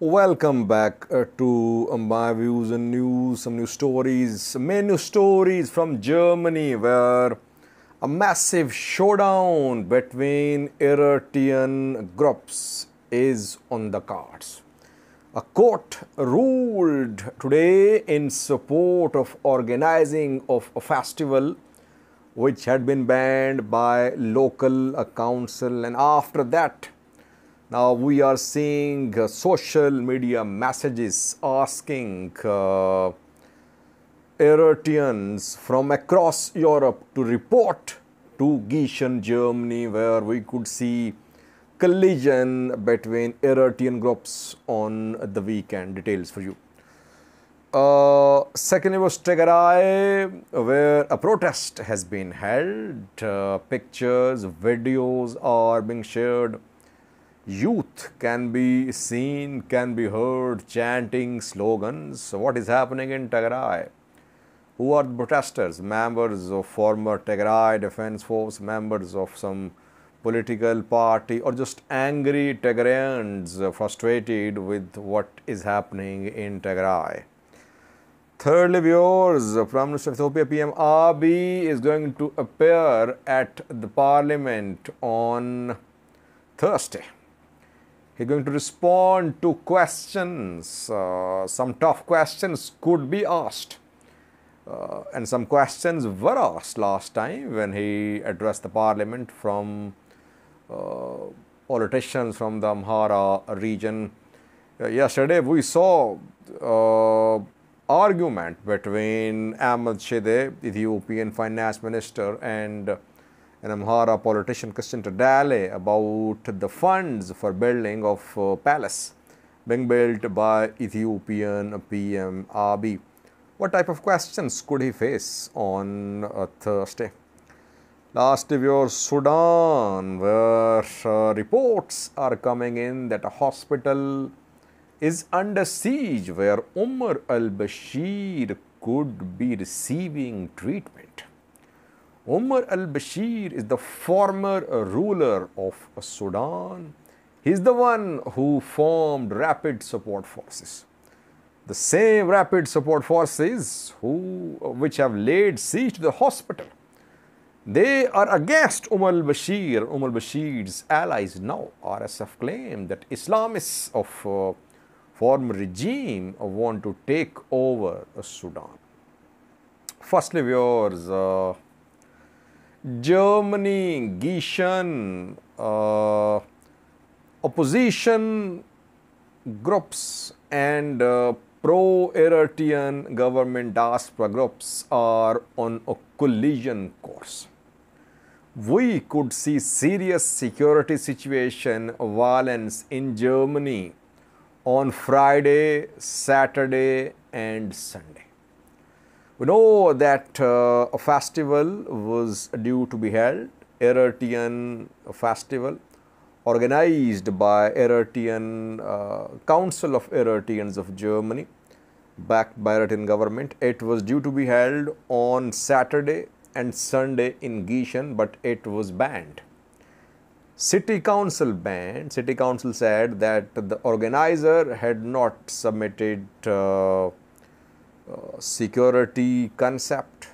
Welcome back to my views and news, some new stories, many stories from Germany where a massive showdown between Eritrean groups is on the cards. A court ruled today in support of organizing of a festival which had been banned by local council, and after that now we are seeing social media messages asking Eritreans from across Europe to report to Gießen, Germany, where we could see collision between Eritrean groups on the weekend. Details for you. Secondly was Tigray, where a protest has been held. Pictures, videos are being shared. Youth can be seen, can be heard chanting slogans. So what is happening in Tigray? Who are the protesters? Members of former Tigray Defense Force, members of some political party, or just angry Tigrayans frustrated with what is happening in Tigray? Thirdly, viewers, Prime Minister of Ethiopia PM Abiy is going to appear at the parliament on Thursday. He's going to respond to questions. Some tough questions could be asked. And some questions were asked last time when he addressed the parliament from politicians from the Amhara region. Yesterday we saw argument between Ahmed Shide, Ethiopian finance minister, and an Amhara politician, Christian Tadale, about the funds for building of palace being built by Ethiopian PM Abiy. What type of questions could he face on Thursday? Last viewer, Sudan, where reports are coming in that a hospital is under siege where Omar Al Bashir could be receiving treatment. Omar Al Bashir is the former ruler of Sudan. He is the one who formed Rapid Support Forces. The same Rapid Support Forces which have laid siege to the hospital. They are against Omar Al Bashir. Omar Al Bashir's allies now. RSF claim that Islamists of former regime want to take over Sudan. Firstly, viewers, Germany, Gießen, opposition groups and pro-Eritrean government diaspora groups are on a collision course. We could see serious security situation, violence in Germany on Friday, Saturday and Sunday. We know that a festival was due to be held, Eritrean festival, organized by Eritrean Council of Eritreans of Germany, backed by Eritrean government. It was due to be held on Saturday and Sunday in Gießen, but it was banned. City Council banned. City Council said that the organizer had not submitted security concept.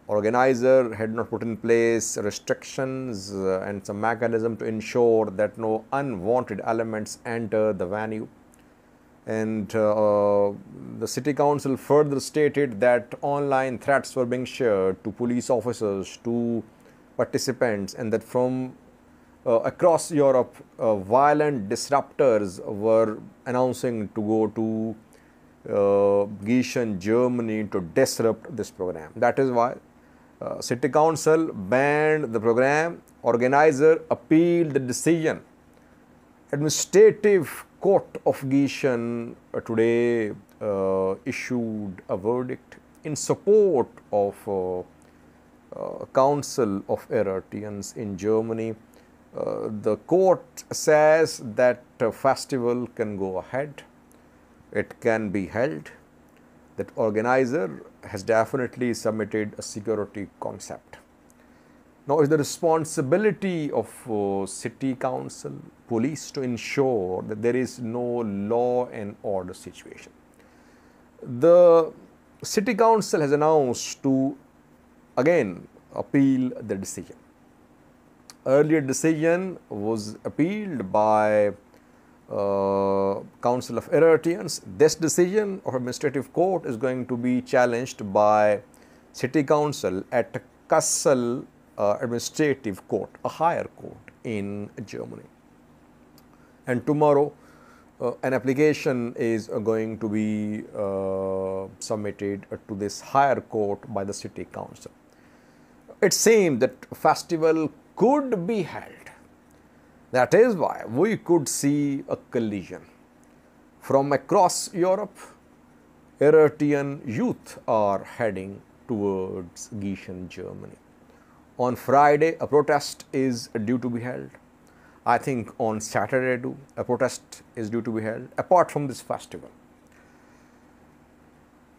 Organizer had not put in place restrictions and some mechanism to ensure that no unwanted elements enter the venue. And the City Council further stated that online threats were being shared to police officers, to participants, and that from across Europe, violent disruptors were announcing to go to Gießen, Germany to disrupt this program. That is why City Council banned the program. Organizer appealed the decision. Administrative Court of Gießen today issued a verdict in support of Council of Eritreans in Germany. The court says that festival can go ahead. It can be held. That organizer has definitely submitted a security concept. Now, it's the responsibility of city council, police to ensure that there is no law and order situation. The city council has announced to again appeal the decision. Earlier decision was appealed by Council of Eritreans. This decision of administrative court is going to be challenged by city council at Kassel administrative court, a higher court in Germany. And tomorrow an application is going to be submitted to this higher court by the city council. It seems that festival could be held. That is why we could see a collision. From across Europe, Eritrean youth are heading towards Gießen, Germany. On Friday, a protest is due to be held. I think on Saturday too, a protest is due to be held, apart from this festival.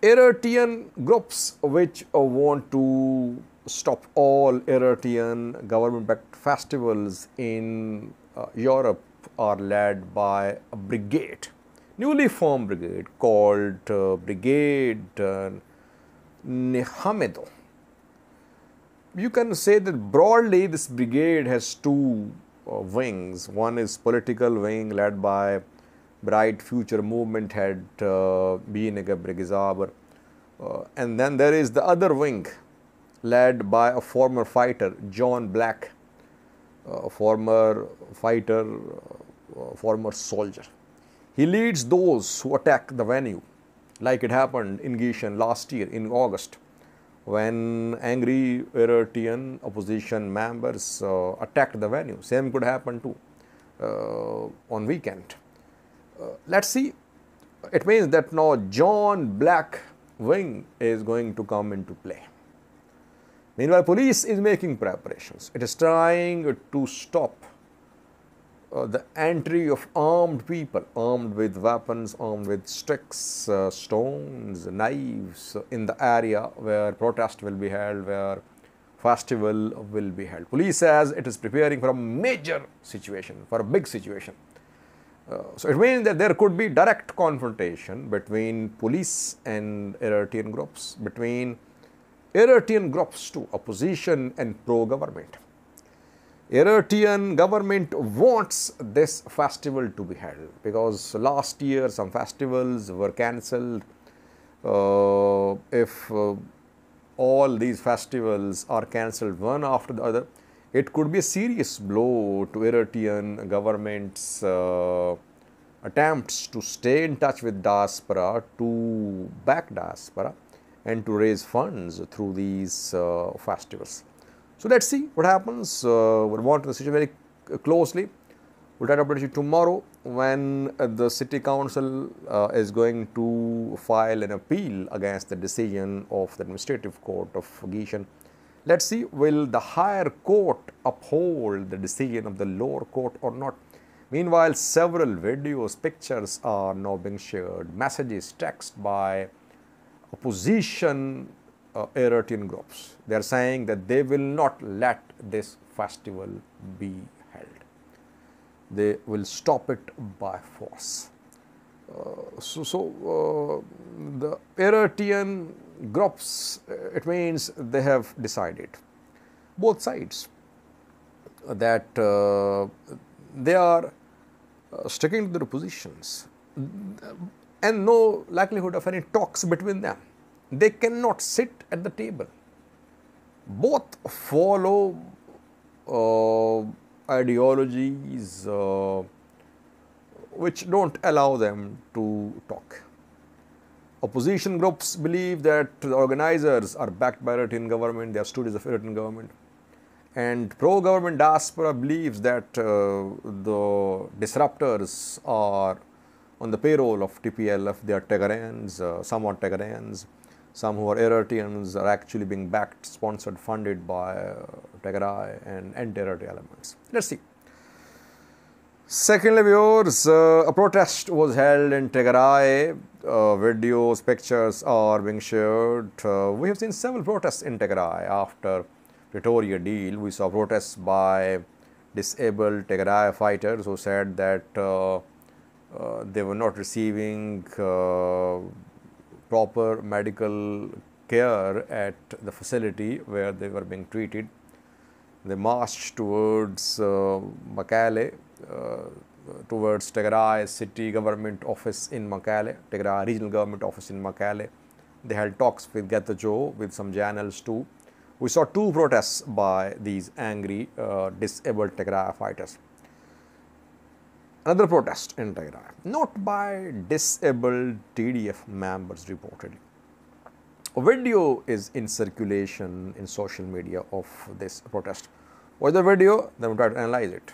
Eritrean groups which want to stop all Eritrean government-backed festivals in Europe are led by a brigade, newly formed brigade called Brigade Nehamedo. You can say that broadly this brigade has two wings. One is political wing led by Bright Future Movement head Binege Brigizaber, and then there is the other wing led by a former fighter, John Black, a former fighter, former soldier. He leads those who attack the venue, like it happened in Gießen last year in August, when angry Eritrean opposition members attacked the venue. Same could happen too on weekend. Let's see. It means that now John Black wing is going to come into play. Meanwhile, police is making preparations. It is trying to stop the entry of armed people, armed with weapons, armed with sticks, stones, knives, in the area where protest will be held, where festival will be held. Police says it is preparing for a major situation, for a big situation. So it means that there could be direct confrontation between police and Eritrean groups, between Eritrean groups too, opposition and pro-government. Eritrean government wants this festival to be held because last year some festivals were cancelled. If all these festivals are cancelled one after the other, it could be a serious blow to Eritrean government's attempts to stay in touch with diaspora, to back diaspora, and to raise funds through these festivals. So let's see what happens. We'll monitor the situation very closely. We'll try to update you tomorrow when the city council is going to file an appeal against the decision of the administrative court of Gießen. Let's see, will the higher court uphold the decision of the lower court or not? Meanwhile, several videos, pictures are now being shared, messages, text by opposition Eritrean groups. They are saying that they will not let this festival be held. They will stop it by force. The Eritrean groups, it means they have decided, both sides, that they are sticking to their positions and no likelihood of any talks between them. They cannot sit at the table. Both follow ideologies which don't allow them to talk. Opposition groups believe that the organizers are backed by Eritrean government, they are students of Eritrean government. And pro-government diaspora believes that the disruptors are on the payroll of TPLF. They are Tigrayans, somewhat Tigrayans. Some who are Eritreans are actually being backed, sponsored, funded by Tigray and anti-Eritrea elements. Let's see. Secondly, viewers, a protest was held in Tigray. Videos, pictures are being shared. We have seen several protests in Tigray after Pretoria deal, we saw protests by disabled Tigray fighters who said that they were not receiving proper medical care at the facility where they were being treated. They marched towards Mekelle, towards Tigray city government office in Mekelle, Tigray regional government office in Mekelle. They held talks with Getachew, with some journalists too. We saw 2 protests by these angry disabled Tigray fighters. Another protest in Tigray, not by disabled TDF members reportedly. A video is in circulation in social media of this protest. Watch the video, then we'll try to analyze it.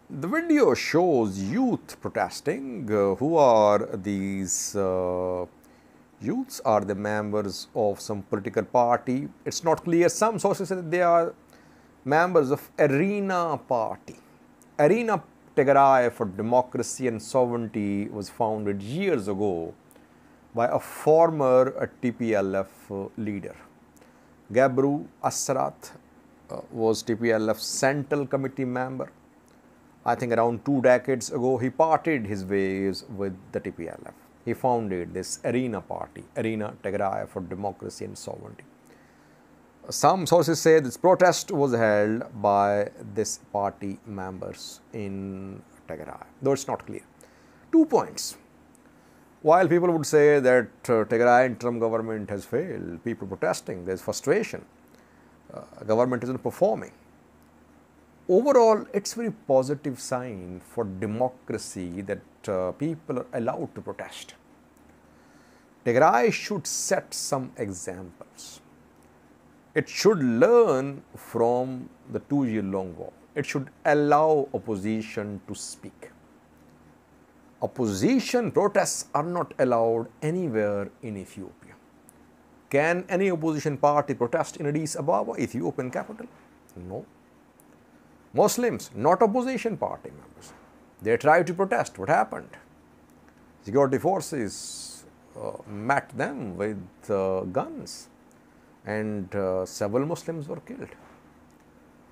The video shows youth protesting. Who are these youths? Are the members of some political party? It's not clear. Some sources say that they are members of Arena party. Arena Tigray for Democracy and Sovereignty was founded years ago by a former TPLF leader. Gabru Asrat was TPLF's Central Committee member. I think around 2 decades ago, he parted his ways with the TPLF. He founded this Arena party, Arena Tigray for Democracy and Sovereignty. Some sources say this protest was held by this party members in Tigray, though it's not clear. 2 points. While people would say that Tigray interim government has failed, people protesting, there's frustration, government isn't performing. Overall, it's a very positive sign for democracy that people are allowed to protest. Tigray should set some examples. It should learn from the 2-year-long war. It should allow opposition to speak. Opposition protests are not allowed anywhere in Ethiopia. Can any opposition party protest in Addis Ababa, Ethiopian capital? No. Muslims, not opposition party members. They tried to protest. What happened? Security forces met them with guns, and several Muslims were killed.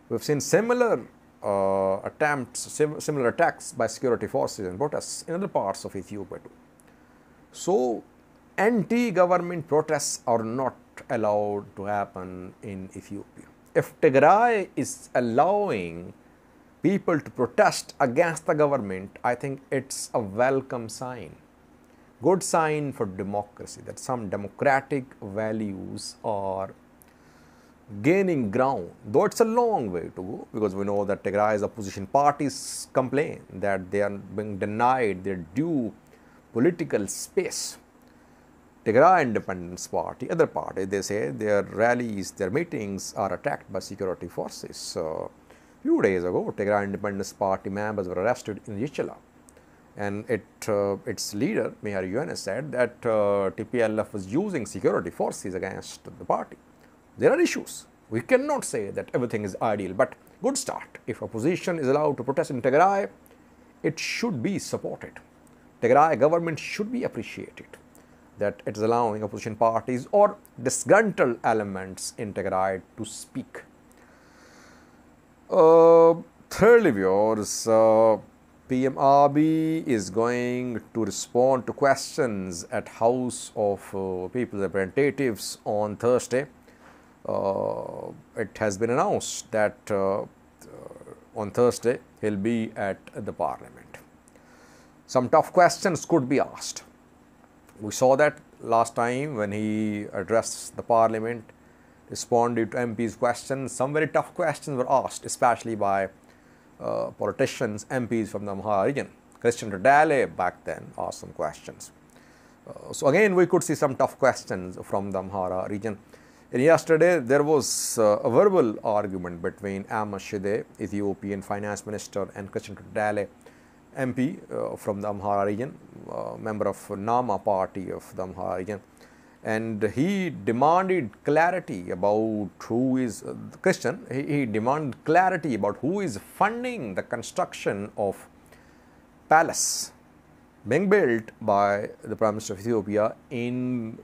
We've seen similar similar attacks by security forces and protests in other parts of Ethiopia too. So, anti-government protests are not allowed to happen in Ethiopia. If Tigray is allowing people to protest against the government, I think it's a welcome sign, good sign for democracy, that some democratic values are gaining ground, though it's a long way to go, because we know that Tigray's opposition parties complain that they are being denied their due political space. Tigray Independence Party, other parties, they say their rallies, their meetings are attacked by security forces. A few days ago, Tigray Independence Party members were arrested in Yichala, and its leader, Mayor Yohannes, said that TPLF was using security forces against the party. There are issues. We cannot say that everything is ideal, but good start. If opposition is allowed to protest in Tigray, it should be supported. Tigray government should be appreciated that it is allowing opposition parties or disgruntled elements in Tigray to speak. Thirdly, viewers, PM Abiy is going to respond to questions at House of People's Representatives on Thursday. It has been announced that on Thursday he'll be at the parliament. Some tough questions could be asked. We saw that last time when he addressed the parliament, responded to MP's questions. Some very tough questions were asked, especially by politicians, MPs from the Amhara region. Christian Dale back then asked some questions. So again, we could see some tough questions from the Amhara region. And yesterday, there was a verbal argument between Ahmed Shide, Ethiopian finance minister, and Christian Dale, MP from the Amhara region, member of Nama party of the Amhara region. And he demanded clarity about who is Christian. He demanded clarity about who is funding the construction of palace being built by the Prime Minister of Ethiopia in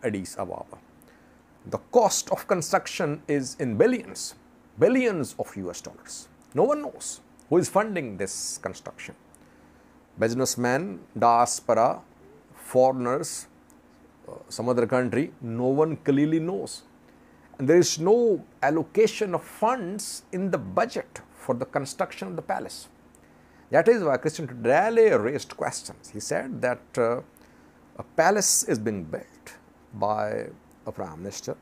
Addis Ababa. The cost of construction is in billions of US dollars. No one knows who is funding this construction. Businessmen, diaspora, foreigners, some other country, no one clearly knows. And there is no allocation of funds in the budget for the construction of the palace. That is why Christian Dale raised questions. He said that a palace is being built by a prime minister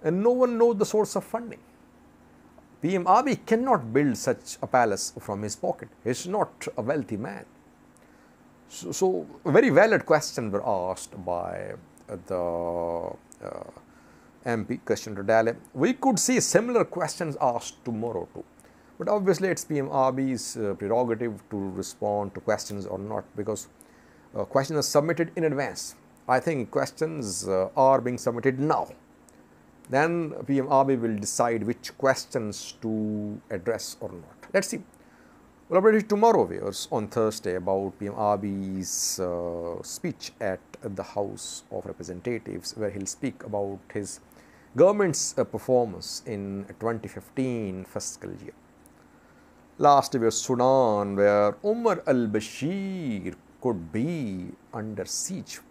and no one knows the source of funding. PM Abiy cannot build such a palace from his pocket. He is not a wealthy man. So very valid questions were asked by the MP Christian Dale. We could see similar questions asked tomorrow too. But obviously, it's PM Abiy's prerogative to respond to questions or not, because questions are submitted in advance. I think questions are being submitted now. Then PM Abiy will decide which questions to address or not. Let's see. We'll update you tomorrow, viewers, on Thursday about PM Abiy's speech at the House of Representatives, where he'll speak about his government's performance in 2015 fiscal year. Last year, Sudan, where Omar Al Bashir could be under siege.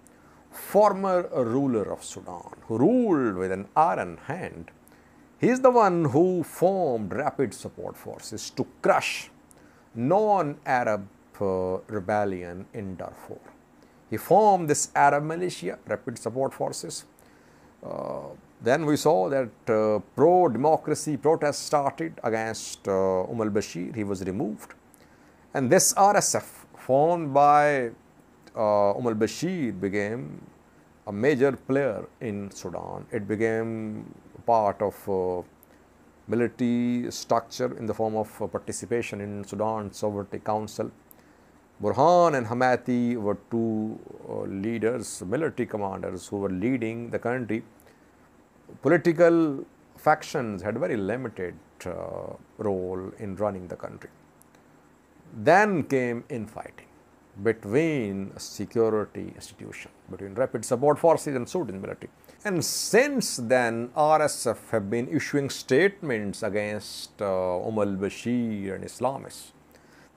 Former ruler of Sudan, who ruled with an iron hand. He is the one who formed rapid support forces to crush non-Arab rebellion in Darfur. He formed this Arab militia, rapid support forces. Then we saw that pro-democracy protests started against Omar Al Bashir. He was removed. And this RSF, formed by Omar Al Bashir, became a major player in Sudan. It became part of military structure in the form of participation in Sudan Sovereignty Council. Burhan and Hamati were two leaders, military commanders who were leading the country. Political factions had very limited role in running the country. Then came infighting between security institutions, between rapid support forces and Sudan military. And since then, RSF have been issuing statements against Omar Al Bashir and Islamists,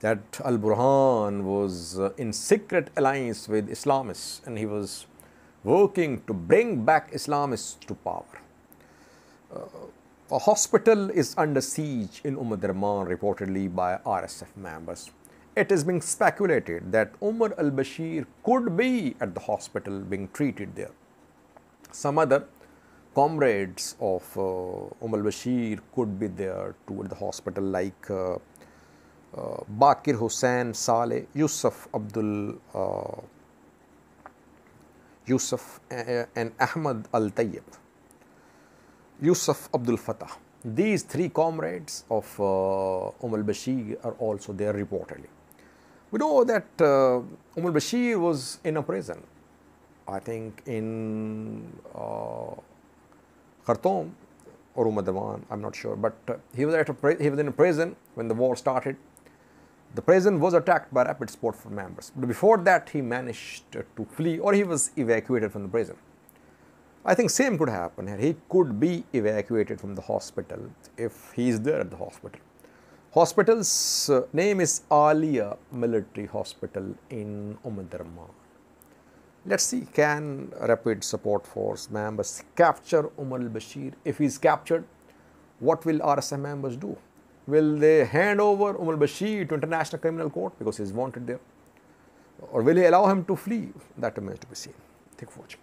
that Al Burhan was in secret alliance with Islamists and he was working to bring back Islamists to power. A hospital is under siege in Darman, reportedly by RSF members. It is being speculated that Omar Al Bashir could be at the hospital being treated there. Some other comrades of Omar Al Bashir could be there too at the hospital, like Bakir Hussain Saleh, Yusuf and Ahmed Al Tayyib, Yusuf Abdul Fattah. These three comrades of Omar Al Bashir are also there reportedly. We know that Omar Al Bashir was in a prison, I think in Khartoum or Darman, I'm not sure, but he was in a prison when the war started. The prison was attacked by rapid support force members. But before that, he managed to flee, or he was evacuated from the prison. I think same could happen here. He could be evacuated from the hospital if he is there at the hospital. Hospital's name is Alia Military Hospital in Darman. Let's see, can rapid support force members capture Omar Al Bashir? If he is captured, what will RSF members do? Will they hand over Omar Al Bashir to International Criminal Court because he is wanted there? Or will he allow him to flee? That remains to be seen. Thank you for watching.